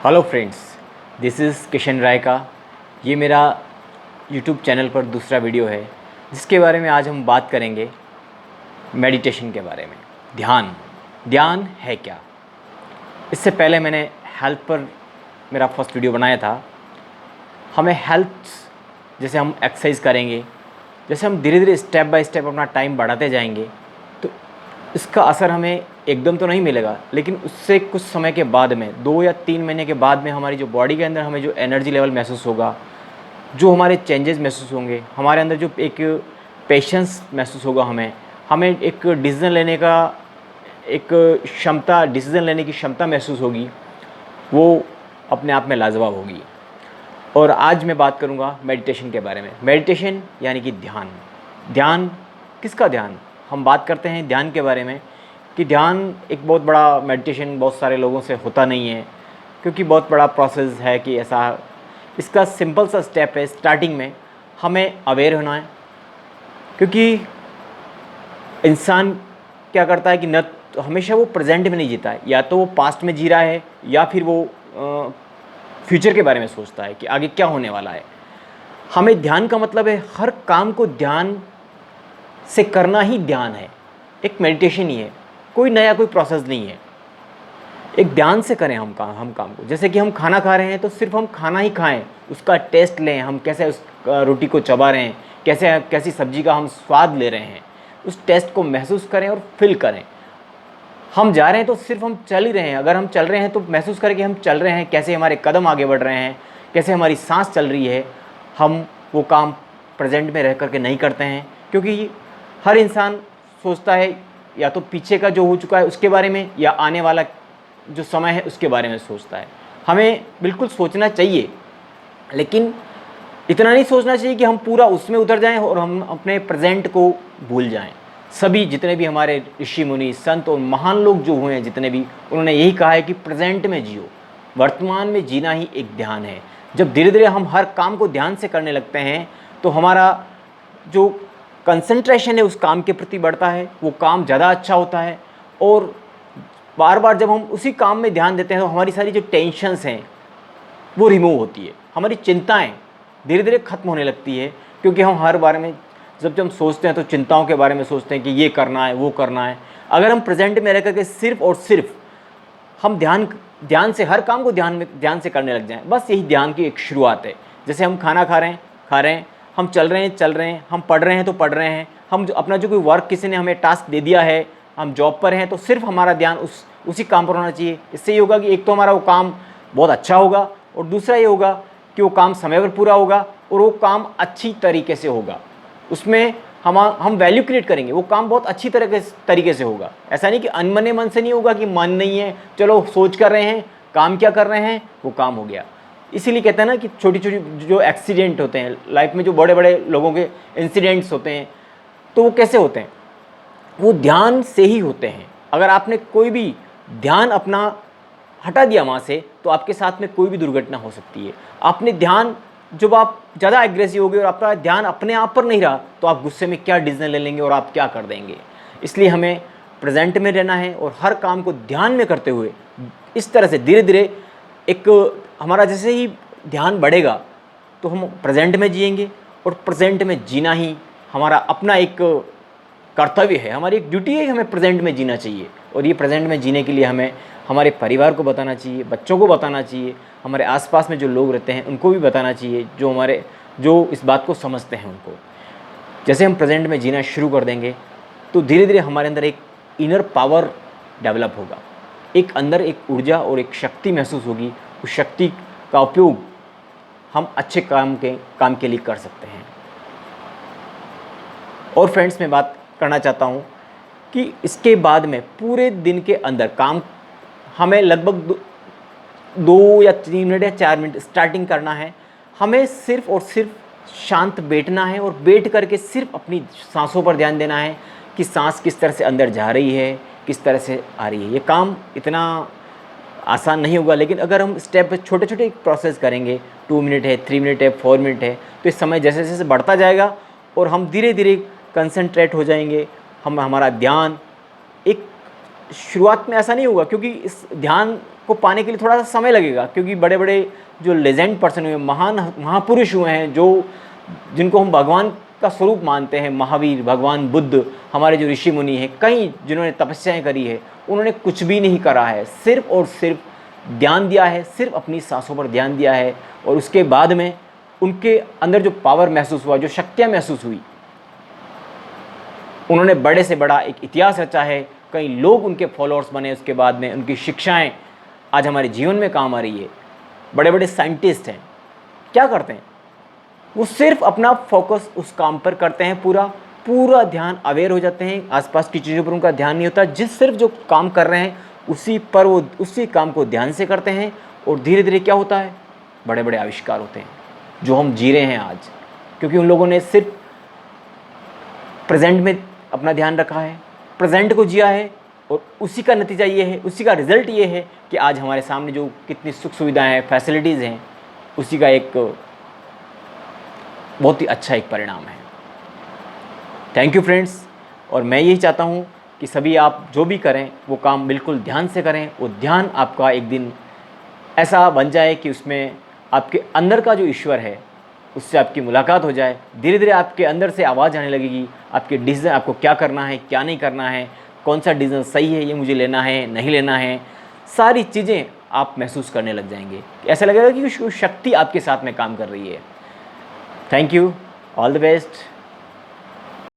Hello friends, this is Kishan Rai का। ये मेरा यूट्यूब चैनल पर दूसरा वीडियो है जिसके बारे में आज हम बात करेंगे मेडिटेशन के बारे में। ध्यान है क्या। इससे पहले मैंने हेल्थ पर मेरा फर्स्ट वीडियो बनाया था। हमें हेल्थ, जैसे हम एक्सरसाइज करेंगे, जैसे हम धीरे धीरे स्टेप बाय स्टेप अपना टाइम बढ़ाते जाएंगे तो इसका असर हमें एकदम तो नहीं मिलेगा, लेकिन उससे कुछ समय के बाद में 2 या 3 महीने के बाद में हमारी जो बॉडी के अंदर हमें जो एनर्जी लेवल महसूस होगा, जो हमारे चेंजेस महसूस होंगे, हमारे अंदर जो एक पेशेंस महसूस होगा, हमें एक डिसीज़न लेने का डिसीज़न लेने की क्षमता महसूस होगी, वो अपने आप में लाजवाब होगी। और आज मैं बात करूँगा मेडिटेशन के बारे में। मेडिटेशन यानी कि ध्यान किसका ध्यान। हम बात करते हैं ध्यान के बारे में कि ध्यान एक बहुत बड़ा मेडिटेशन बहुत सारे लोगों से होता नहीं है, क्योंकि बहुत बड़ा प्रोसेस है कि ऐसा। इसका सिंपल सा स्टेप है, स्टार्टिंग में हमें अवेयर होना है। क्योंकि इंसान क्या करता है कि न तो हमेशा वो प्रेजेंट में नहीं जीता है, या तो वो पास्ट में जी रहा है या फिर वो फ्यूचर के बारे में सोचता है कि आगे क्या होने वाला है। हमें ध्यान का मतलब है हर काम को ध्यान से करना ही ध्यान है, एक मेडिटेशन ही है, कोई नया कोई प्रोसेस नहीं है। एक ध्यान से करें हम काम को। जैसे कि हम खाना खा रहे हैं तो सिर्फ हम खाना ही खाएं, उसका टेस्ट लें, हम कैसे उस रोटी को चबा रहे हैं, कैसी सब्जी का हम स्वाद ले रहे हैं, उस टेस्ट को महसूस करें और फील करें। हम जा रहे हैं तो सिर्फ हम चल ही रहे हैं। अगर हम चल रहे हैं तो महसूस करें कि हम चल रहे हैं, कैसे हमारे कदम आगे बढ़ रहे हैं, कैसे हमारी सांस चल रही है। हम वो काम प्रेजेंट में रह करके नहीं करते हैं, क्योंकि हर इंसान सोचता है या तो पीछे का जो हो चुका है उसके बारे में, या आने वाला जो समय है उसके बारे में सोचता है। हमें बिल्कुल सोचना चाहिए, लेकिन इतना नहीं सोचना चाहिए कि हम पूरा उसमें उतर जाएं और हम अपने प्रेजेंट को भूल जाएं। सभी जितने भी हमारे ऋषि मुनि संत और महान लोग जो हुए हैं, जितने भी, उन्होंने यही कहा है कि प्रेजेंट में जियो, वर्तमान में जीना ही एक ध्यान है। जब धीरे धीरे हम हर काम को ध्यान से करने लगते हैं तो हमारा जो कंसंट्रेशन है उस काम के प्रति बढ़ता है, वो काम ज़्यादा अच्छा होता है। और बार बार जब हम उसी काम में ध्यान देते हैं तो हमारी सारी जो टेंशन्स हैं वो रिमूव होती है, हमारी चिंताएं धीरे धीरे ख़त्म होने लगती है। क्योंकि हम हर बारे में जब हम सोचते हैं तो चिंताओं के बारे में सोचते हैं कि ये करना है, वो करना है। अगर हम प्रेजेंट में रह करके सिर्फ और सिर्फ हम ध्यान से हर काम को ध्यान से करने लग जाएं, बस यही ध्यान की एक शुरुआत है। जैसे हम खाना खा रहे हैं, हम चल रहे हैं, हम पढ़ रहे हैं तो पढ़ रहे हैं, हम अपना जो कोई वर्क किसी ने हमें टास्क दे दिया है, हम जॉब पर हैं, तो सिर्फ हमारा ध्यान उसी काम पर होना चाहिए। इससे ये होगा कि एक तो हमारा वो काम बहुत अच्छा होगा, और दूसरा ये होगा कि वो काम समय पर पूरा होगा और वो काम अच्छी तरीके से होगा। उसमें हम वैल्यू क्रिएट करेंगे, वो काम बहुत अच्छी तरीके से होगा। ऐसा नहीं कि अनमने मन से नहीं होगा कि मन नहीं है, चलो सोच कर रहे हैं, काम क्या कर रहे हैं, वो काम हो गया। इसीलिए कहते हैं ना कि छोटी छोटी जो एक्सीडेंट होते हैं लाइफ में, जो बड़े बड़े लोगों के इंसिडेंट्स होते हैं, तो वो कैसे होते हैं, वो ध्यान से ही होते हैं। अगर आपने कोई भी ध्यान अपना हटा दिया वहाँ से, तो आपके साथ में कोई भी दुर्घटना हो सकती है। आपने ध्यान, जब आप ज़्यादा एग्रेसिव हो गए और आपका ध्यान अपने आप पर नहीं रहा, तो आप गुस्से में क्या डिसीजन ले लेंगे और आप क्या कर देंगे। इसलिए हमें प्रेजेंट में रहना है और हर काम को ध्यान में करते हुए इस तरह से धीरे धीरे एक हमारा जैसे ही ध्यान बढ़ेगा तो हम प्रेजेंट में जिएंगे, और प्रेजेंट में जीना ही हमारा अपना एक कर्तव्य है, हमारी एक ड्यूटी है कि हमें प्रेजेंट में जीना चाहिए। और ये प्रेजेंट में जीने के लिए हमें हमारे परिवार को बताना चाहिए, बच्चों को बताना चाहिए, हमारे आसपास में जो लोग रहते हैं उनको भी बताना चाहिए, जो इस बात को समझते हैं उनको। जैसे हम प्रेजेंट में जीना शुरू कर देंगे तो धीरे धीरे हमारे अंदर एक इनर पावर डेवलप होगा, एक अंदर एक ऊर्जा और एक शक्ति महसूस होगी। उस शक्ति का उपयोग हम अच्छे काम के लिए कर सकते हैं। और फ्रेंड्स, मैं बात करना चाहता हूँ कि इसके बाद में पूरे दिन के अंदर काम हमें लगभग 2 या 3 मिनट या 4 मिनट स्टार्टिंग करना है। हमें सिर्फ और सिर्फ शांत बैठना है और बैठ करके सिर्फ अपनी सांसों पर ध्यान देना है कि सांस किस तरह से अंदर जा रही है, किस तरह से आ रही है। ये काम इतना आसान नहीं होगा, लेकिन अगर हम स्टेप छोटे छोटे प्रोसेस करेंगे, 2 मिनट है, 3 मिनट है, 4 मिनट है, तो इस समय जैसे जैसे बढ़ता जाएगा और हम धीरे धीरे कंसंट्रेट हो जाएंगे। हमारा ध्यान एक शुरुआत में ऐसा नहीं होगा, क्योंकि इस ध्यान को पाने के लिए थोड़ा सा समय लगेगा, क्योंकि बड़े बड़े जो लेजेंड पर्सन हुए, महान महापुरुष हुए हैं, जो जिनको हम भगवान का स्वरूप मानते हैं, महावीर, भगवान बुद्ध, हमारे जो ऋषि मुनि हैं, कई जिन्होंने तपस्याएं करी है, उन्होंने कुछ भी नहीं करा है, सिर्फ और सिर्फ ध्यान दिया है, सिर्फ अपनी सांसों पर ध्यान दिया है, और उसके बाद में उनके अंदर जो पावर महसूस हुआ, जो शक्तियाँ महसूस हुई, उन्होंने बड़े से बड़ा एक इतिहास रचा है। कई लोग उनके फॉलोअर्स बने, उसके बाद में उनकी शिक्षाएं आज हमारे जीवन में काम आ रही है। बड़े बड़े साइंटिस्ट हैं, क्या करते हैं, वो सिर्फ अपना फोकस उस काम पर करते हैं, पूरा ध्यान अवेयर हो जाते हैं, आसपास की चीज़ों पर उनका ध्यान नहीं होता, जिस सिर्फ जो काम कर रहे हैं उसी पर वो उसी काम को ध्यान से करते हैं, और धीरे धीरे क्या होता है, बड़े बड़े आविष्कार होते हैं जो हम जी रहे हैं आज, क्योंकि उन लोगों ने सिर्फ प्रेजेंट में अपना ध्यान रखा है, प्रेजेंट को जिया है, और उसी का नतीजा ये है, उसी का रिज़ल्ट ये है कि आज हमारे सामने जो कितनी सुख सुविधाएं हैं, फैसिलिटीज़ हैं, उसी का एक बहुत ही अच्छा एक परिणाम है। थैंक यू फ्रेंड्स, और मैं यही चाहता हूँ कि सभी आप जो भी करें वो काम बिल्कुल ध्यान से करें, वो ध्यान आपका एक दिन ऐसा बन जाए कि उसमें आपके अंदर का जो ईश्वर है उससे आपकी मुलाकात हो जाए। धीरे धीरे आपके अंदर से आवाज़ आने लगेगी, आपके डिसीजन, आपको क्या करना है, क्या नहीं करना है, कौन सा डिसीजन सही है, ये मुझे लेना है, नहीं लेना है, सारी चीज़ें आप महसूस करने लग जाएंगे। ऐसा लगेगा कि शक्ति आपके साथ में काम कर रही है। Thank you, all the best.